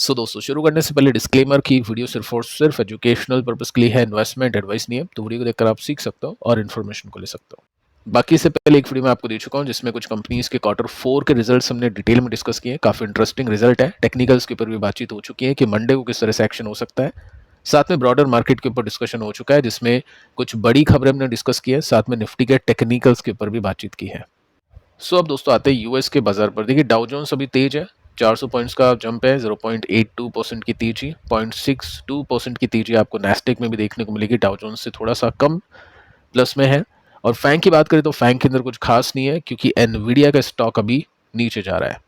दोस्तों शुरू करने से पहले डिस्क्लेमर की वीडियो सिर्फ और सिर्फ एजुकेशनल पर्पस के लिए है, इन्वेस्टमेंट एडवाइस नहीं है। तो वीडियो को देखकर आप सीख सकते हो और इन्फॉर्मेशन को ले सकते हो। बाकी से पहले एक वीडियो मैं आपको दे चुका हूं जिसमें कुछ कंपनीज के Q4 के रिजल्ट्स हमने डिटेल में डिस्कस किए हैं। काफी इंटरेस्टिंग रिजल्ट है। टेक्निकल्स के ऊपर भी बातचीत हो चुकी है कि मंडे को किस तरह से एक्शन हो सकता है। साथ में ब्रॉडर मार्केट के ऊपर डिस्कशन हो चुका है जिसमें कुछ बड़ी खबरें हमने डिस्कस की है। साथ में निफ्टी के टेक्निकल्स के ऊपर भी बातचीत की है। अब दोस्तों आते हैं यूएस के बाजार पर। देखिए डाउ जोन्स अभी तेज है, 400 पॉइंट्स का जंप है, 0.82% की तेजी, 0.62% की तेजी आपको नैस्डैक में भी देखने को मिलेगी। डाउ जोन्स से थोड़ा सा कम प्लस में है। और फैंग की बात करें तो फैंग के अंदर कुछ खास नहीं है क्योंकि एनवीडिया का स्टॉक अभी नीचे जा रहा है।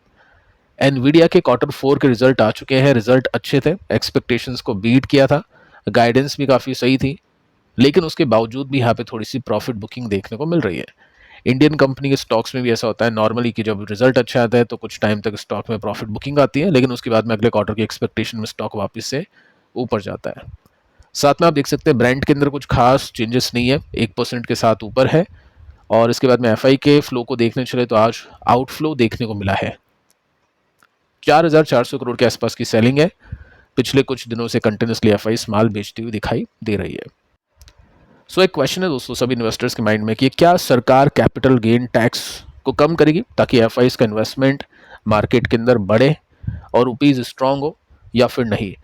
एनवीडिया के Q4 के रिजल्ट आ चुके हैं। रिजल्ट अच्छे थे, एक्सपेक्टेशंस को बीट किया था, गाइडेंस भी काफ़ी सही थी, लेकिन उसके बावजूद भी यहाँ पे थोड़ी सी प्रॉफिट बुकिंग देखने को मिल रही है। इंडियन कंपनी के स्टॉक्स में भी ऐसा होता है नॉर्मली कि जब रिजल्ट अच्छा आता है तो कुछ टाइम तक स्टॉक में प्रॉफिट बुकिंग आती है, लेकिन उसके बाद में अगले क्वार्टर की एक्सपेक्टेशन में स्टॉक वापस से ऊपर जाता है। साथ में आप देख सकते हैं ब्रांड के अंदर कुछ खास चेंजेस नहीं है, 1% के साथ ऊपर है। और इसके बाद में एफआई के फ्लो को देखने चले तो आज आउटफ्लो देखने को मिला है। 4,400 करोड़ के आसपास की सेलिंग है। पिछले कुछ दिनों से कंटिन्यूसली एफआई माल बेचती हुई दिखाई दे रही है। एक क्वेश्चन है दोस्तों सभी इन्वेस्टर्स के माइंड में कि क्या सरकार कैपिटल गेन टैक्स को कम करेगी ताकि एफआईज का इन्वेस्टमेंट मार्केट के अंदर बढ़े और रुपीज स्ट्रांग हो, या फिर नहीं।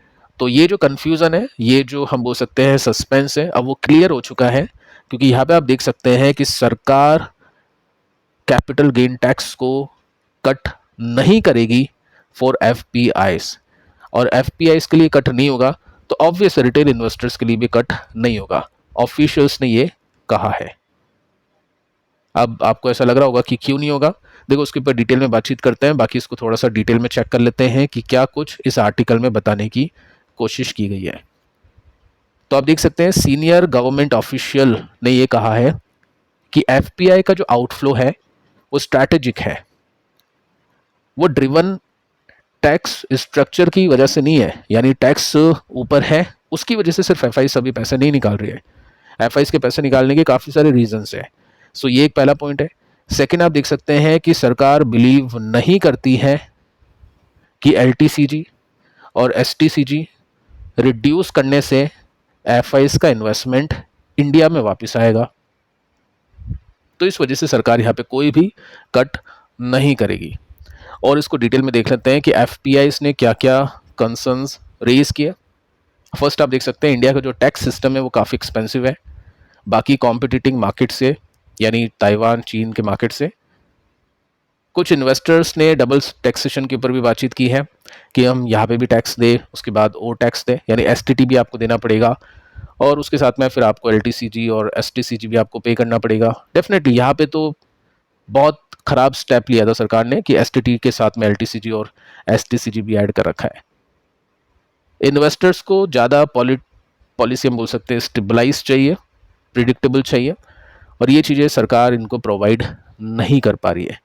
तो ये जो कंफ्यूजन है, ये जो हम बोल सकते हैं सस्पेंस है, अब वो क्लियर हो चुका है क्योंकि यहाँ पे आप देख सकते हैं कि सरकार कैपिटल गेन टैक्स को कट नहीं करेगी फॉर एफपीआईज, और एफपीआईज के लिए कट नहीं होगा तो ऑब्वियस रिटेल इन्वेस्टर्स के लिए भी कट नहीं होगा। ऑफिशियल्स ने ये कहा है। अब आपको ऐसा लग रहा होगा कि क्यों नहीं होगा, देखो उसके ऊपर डिटेल में बातचीत करते हैं। बाकी इसको थोड़ा सा डिटेल में चेक कर लेते हैं कि क्या कुछ इस आर्टिकल में बताने की कोशिश की गई है। तो आप देख सकते हैं सीनियर गवर्नमेंट ऑफिशियल ने ये कहा है कि एफपीआई का जो आउटफ्लो है वो स्ट्रैटेजिक है, वो ड्रिवन टैक्स स्ट्रक्चर की वजह से नहीं है, यानी टैक्स ऊपर है उसकी वजह से सिर्फ एफआई सभी पैसे नहीं निकाल रही है। एफआईज के पैसे निकालने के काफ़ी सारे रीजंस है। ये एक पहला पॉइंट है। सेकंड, आप देख सकते हैं कि सरकार बिलीव नहीं करती है कि एलटीसीजी और एसटीसीजी रिड्यूस करने से एफआईज का इन्वेस्टमेंट इंडिया में वापस आएगा। तो इस वजह से सरकार यहाँ पे कोई भी कट नहीं करेगी। और इसको डिटेल में देख लेते हैं कि एफपीआईज ने क्या क्या कंसर्न्स रेज किए। फर्स्ट, आप देख सकते हैं इंडिया का जो टैक्स सिस्टम है वो काफ़ी एक्सपेंसिव है बाकी कॉम्पिटिटिंग मार्केट से, यानी ताइवान, चीन के मार्केट से। कुछ इन्वेस्टर्स ने डबल टैक्सेशन के ऊपर भी बातचीत की है कि हम यहाँ पे भी टैक्स दे, उसके बाद और टैक्स दे, यानी एसटीटी भी आपको देना पड़ेगा और उसके साथ में फिर आपको एलटीसीजी और एसटीसीजी भी आपको पे करना पड़ेगा। डेफिनेटली यहाँ पे तो बहुत खराब स्टेप लिया था सरकार ने कि एसटीटी के साथ में एलटीसीजी और एसटीसीजी भी ऐड कर रखा है। इन्वेस्टर्स को ज़्यादा पॉलिसी हम बोल सकते हैं स्टेबलाइज चाहिए, प्रिडिक्टेबल चाहिए, और ये चीज़ें सरकार इनको प्रोवाइड नहीं कर पा रही है।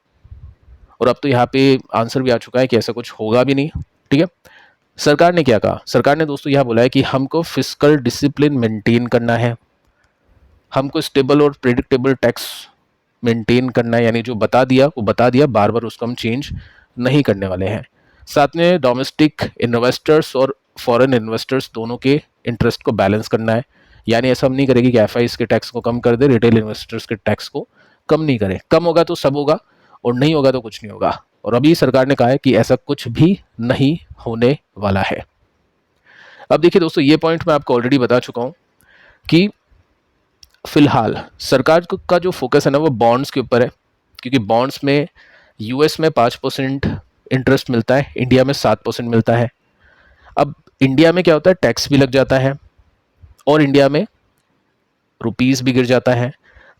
और अब तो यहाँ पे आंसर भी आ चुका है कि ऐसा कुछ होगा भी नहीं। ठीक है, सरकार ने क्या कहा? सरकार ने दोस्तों यह बोला है कि हमको फिस्कल डिसिप्लिन मेंटेन करना है, हमको स्टेबल और प्रिडिक्टेबल टैक्स मेंटेन करना है, यानी जो बता दिया वो बता दिया, बार बार उसको हम चेंज नहीं करने वाले हैं। साथ में डोमेस्टिक इन्वेस्टर्स और फॉरेन इन्वेस्टर्स दोनों के इंटरेस्ट को बैलेंस करना है, यानी ऐसा हम नहीं करेंगे कि एफआईज के टैक्स को कम कर दे, रिटेल इन्वेस्टर्स के टैक्स को कम नहीं करें। कम होगा तो सब होगा और नहीं होगा तो कुछ नहीं होगा। और अभी सरकार ने कहा है कि ऐसा कुछ भी नहीं होने वाला है। अब देखिए दोस्तों, ये पॉइंट मैं आपको ऑलरेडी बता चुका हूं कि फिलहाल सरकार का जो फोकस है ना वो बॉन्ड्स के ऊपर है, क्योंकि बॉन्ड्स में यूएस में 5% इंटरेस्ट मिलता है, इंडिया में 7% मिलता है। अब इंडिया में क्या होता है, टैक्स भी लग जाता है और इंडिया में रुपीस भी गिर जाता है।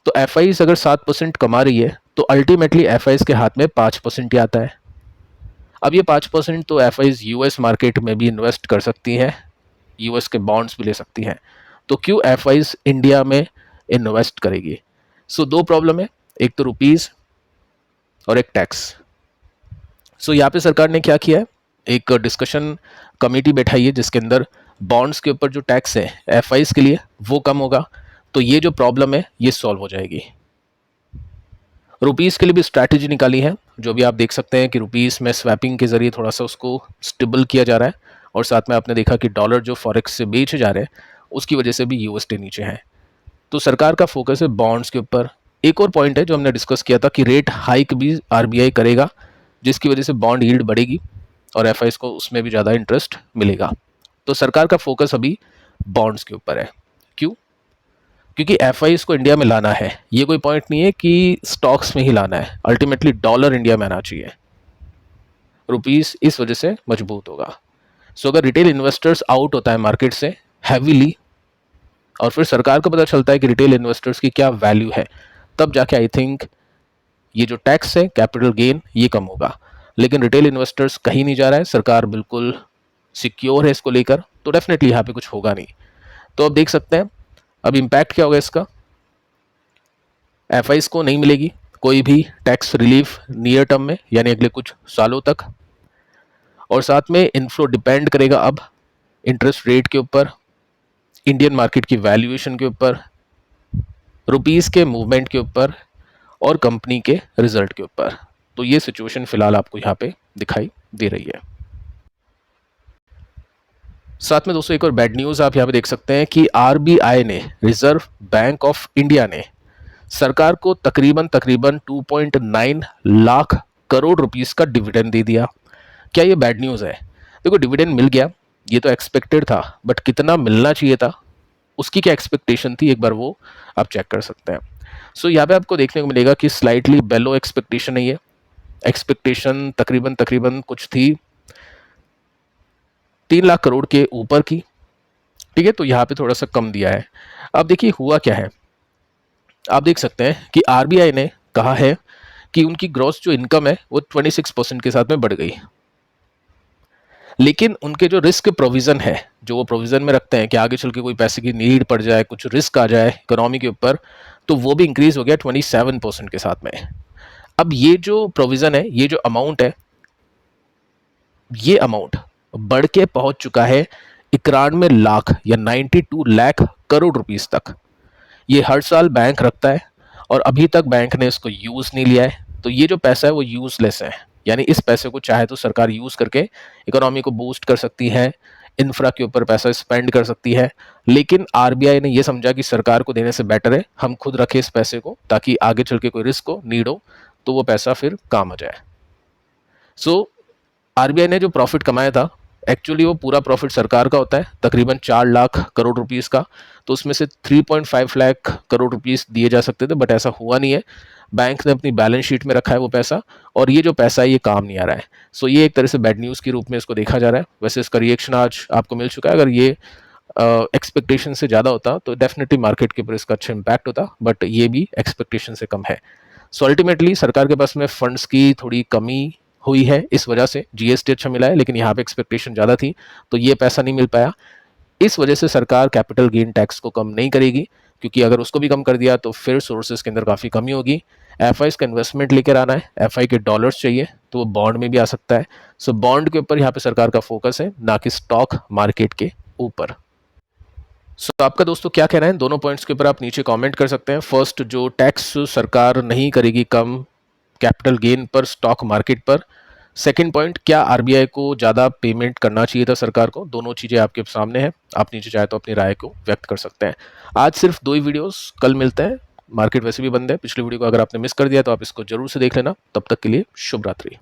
तो एफआईज अगर 7% कमा रही है तो अल्टीमेटली एफआईज के हाथ में 5% ही आता है। अब ये 5% तो एफआईज यूएस मार्केट में भी इन्वेस्ट कर सकती हैं, यूएस के बॉन्ड्स भी ले सकती हैं, तो क्यों एफआईज इंडिया में इन्वेस्ट करेगी? दो प्रॉब्लम है, एक तो रुपीस और एक टैक्स। यहाँ पे सरकार ने क्या किया है, एक डिस्कशन कमेटी बैठाई है जिसके अंदर बॉन्ड्स के ऊपर जो टैक्स है एफआईज के लिए वो कम होगा, तो ये जो प्रॉब्लम है ये सॉल्व हो जाएगी। रुपीस के लिए भी स्ट्रैटेजी निकाली है, जो भी आप देख सकते हैं कि रुपीस में स्वैपिंग के जरिए थोड़ा सा उसको स्टेबल किया जा रहा है। और साथ में आपने देखा कि डॉलर जो फॉरेक्स से बेचे जा रहे हैं उसकी वजह से भी यूएसडी नीचे है। तो सरकार का फोकस है बॉन्ड्स के ऊपर। एक और पॉइंट है जो हमने डिस्कस किया था कि रेट हाइक भी आरबीआई करेगा, जिसकी वजह से बॉन्ड यील्ड बढ़ेगी और एफआईएस को उसमें भी ज़्यादा इंटरेस्ट मिलेगा। तो सरकार का फोकस अभी बॉन्ड्स के ऊपर है। क्यों? क्योंकि एफआईएस को इंडिया में लाना है। ये कोई पॉइंट नहीं है कि स्टॉक्स में ही लाना है, अल्टीमेटली डॉलर इंडिया में आना चाहिए, रुपीस इस वजह से मजबूत होगा। सो अगर रिटेल इन्वेस्टर्स आउट होता है मार्केट से हैवीली और फिर सरकार को पता चलता है कि रिटेल इन्वेस्टर्स की क्या वैल्यू है, तब जाके आई थिंक ये जो टैक्स है कैपिटल गेन ये कम होगा। लेकिन रिटेल इन्वेस्टर्स कहीं नहीं जा रहा है, सरकार बिल्कुल सिक्योर है इसको लेकर, तो डेफिनेटली यहाँ पे कुछ होगा नहीं। तो अब देख सकते हैं अब इम्पैक्ट क्या होगा इसका। एफआईएस को नहीं मिलेगी कोई भी टैक्स रिलीफ नियर टर्म में, यानी अगले कुछ सालों तक। और साथ में इनफ्लो डिपेंड करेगा अब इंटरेस्ट रेट के ऊपर, इंडियन मार्केट की वैल्यूएशन के ऊपर, रुपीस के मूवमेंट के ऊपर और कंपनी के रिजल्ट के ऊपर। तो ये सिचुएशन फिलहाल आपको यहाँ पे दिखाई दे रही है। साथ में दोस्तों एक और बैड न्यूज़ आप यहाँ पे देख सकते हैं कि आरबीआई ने, रिजर्व बैंक ऑफ इंडिया ने सरकार को तकरीबन 2.9 लाख करोड़ रुपीस का डिविडेंड दे दिया। क्या ये बैड न्यूज़ है? देखो डिविडेंड मिल गया, ये तो एक्सपेक्टेड था, बट कितना मिलना चाहिए था, उसकी क्या एक्सपेक्टेशन थी, एक बार वो आप चेक कर सकते हैं। सो यहाँ पे आपको देखने को मिलेगा कि स्लाइटली बेलो एक्सपेक्टेशन है ये। एक्सपेक्टेशन तकरीबन कुछ थी 3 लाख करोड़ के ऊपर की, ठीक है, तो यहाँ पे थोड़ा सा कम दिया है। अब देखिए हुआ क्या है, आप देख सकते हैं कि आरबीआई ने कहा है कि उनकी ग्रॉस जो इनकम है वो 26% के साथ में बढ़ गई, लेकिन उनके जो रिस्क प्रोविजन है, जो वो प्रोविजन में रखते हैं कि आगे चल के कोई पैसे की नीड पड़ जाए, कुछ रिस्क आ जाए इकोनॉमी के ऊपर, तो वो भी इंक्रीज हो गया 27% के साथ में। अब ये जो प्रोविजन है, ये जो अमाउंट है, ये अमाउंट बढ़ के पहुंच चुका है 91 लाख या 92 लाख करोड़ रुपीस तक। ये हर साल बैंक रखता है और अभी तक बैंक ने इसको यूज नहीं लिया है, तो ये जो पैसा है वो यूजलेस है। यानी इस पैसे को चाहे तो सरकार यूज करके इकोनॉमी को बूस्ट कर सकती है, इंफ्रा के ऊपर पैसा स्पेंड कर सकती है, लेकिन आरबीआई ने ये समझा कि सरकार को देने से बेटर है हम खुद रखें इस पैसे को, ताकि आगे चल के कोई रिस्क हो, नीड हो, तो वो पैसा फिर काम आ जाए। सो आरबीआई ने जो प्रॉफिट कमाया था, एक्चुअली वो पूरा प्रॉफिट सरकार का होता है, तकरीबन 4 लाख करोड़ रुपीस का, तो उसमें से 3.5 लाख करोड़ रुपीस दिए जा सकते थे, बट ऐसा हुआ नहीं है। बैंक ने अपनी बैलेंस शीट में रखा है वो पैसा, और ये जो पैसा है ये काम नहीं आ रहा है। सो ये एक तरह से बैड न्यूज़ के रूप में इसको देखा जा रहा है। वैसे इसका रिएक्शन आज आपको मिल चुका है, अगर ये एक्सपेक्टेशन से ज़्यादा होता तो डेफिनेटली मार्केट के ऊपर इसका अच्छा इम्पैक्ट होता, बट ये भी एक्सपेक्टेशन से कम है। सो अल्टीमेटली सरकार के पास में फंड्स की थोड़ी कमी हुई है, इस वजह से जीएसटी अच्छा मिला है, लेकिन यहाँ पे एक्सपेक्टेशन ज़्यादा थी तो ये पैसा नहीं मिल पाया। इस वजह से सरकार कैपिटल गेन टैक्स को कम नहीं करेगी, क्योंकि अगर उसको भी कम कर दिया तो फिर सोर्सेज के अंदर काफ़ी कमी होगी। एफआईस का इन्वेस्टमेंट लेकर आना है, एफआई के डॉलर्स चाहिए तो वो बॉन्ड में भी आ सकता है। सो बॉन्ड के ऊपर यहाँ पे सरकार का फोकस है, ना कि स्टॉक मार्केट के ऊपर। सो आपका दोस्तों क्या कहना है दोनों पॉइंट्स के ऊपर, आप नीचे कमेंट कर सकते हैं। फर्स्ट, जो टैक्स सरकार नहीं करेगी कम कैपिटल गेन पर स्टॉक मार्केट पर। सेकंड पॉइंट, क्या आरबीआई को ज़्यादा पेमेंट करना चाहिए था सरकार को। दोनों चीज़ें आपके सामने हैं, आप नीचे चाहे तो अपनी राय को व्यक्त कर सकते हैं। आज सिर्फ 2 ही वीडियोस, कल मिलते हैं। मार्केट वैसे भी बंद है, पिछली वीडियो को अगर आपने मिस कर दिया तो आप इसको जरूर से देख लेना। तब तक के लिए शुभ रात्रि।